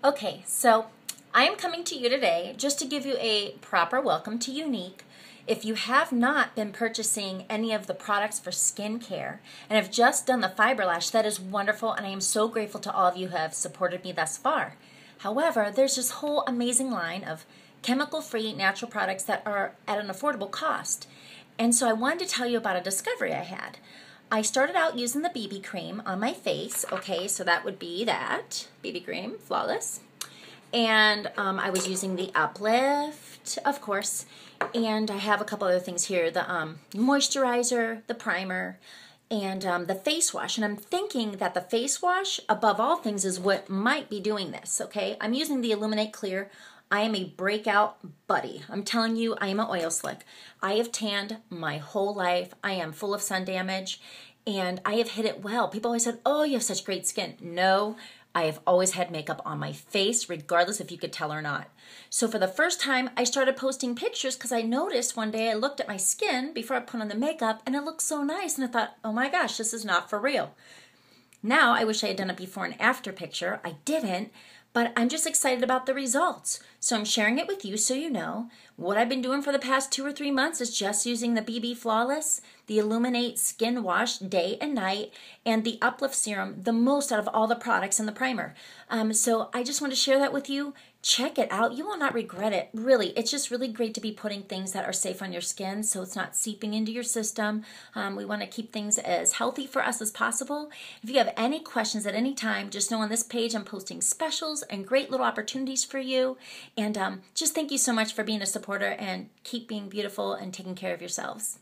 Okay, so I am coming to you today just to give you a proper welcome to Younique. If you have not been purchasing any of the products for skincare and have just done the fiber lash, that is wonderful, and I am so grateful to all of you who have supported me thus far. However, there's this whole amazing line of chemical-free natural products that are at an affordable cost. And so I wanted to tell you about a discovery I had. I started out using the BB cream on my face, okay, so that would be that, BB cream, Flawless. And I was using the Uplift, of course, and I have a couple other things here, the moisturizer, the primer, and the face wash. And I'm thinking that the face wash, above all things, is what might be doing this, okay? I'm using the Illuminate Clear. I am a breakout buddy. I'm telling you, I am an oil slick. I have tanned my whole life. I am full of sun damage, and I have hit it well. People always said, oh, you have such great skin. No, I have always had makeup on my face, regardless if you could tell or not. So for the first time, I started posting pictures because I noticed one day I looked at my skin before I put on the makeup, and it looked so nice, and I thought, oh my gosh, this is not for real. Now, I wish I had done a before and after picture. I didn't, but I'm just excited about the results. So I'm sharing it with you so you know. What I've been doing for the past 2 or 3 months is just using the BB Flawless, the Illuminate Skin Wash day and night, and the Uplift Serum, the most out of all the products in the primer. So I just want to share that with you. Check it out. You will not regret it. Really, it's just really great to be putting things that are safe on your skin so it's not seeping into your system. We want to keep things as healthy for us as possible. If you have any questions at any time, just know on this page I'm posting specials and great little opportunities for you. And just thank you so much for being a supporter, and keep being beautiful and taking care of yourselves.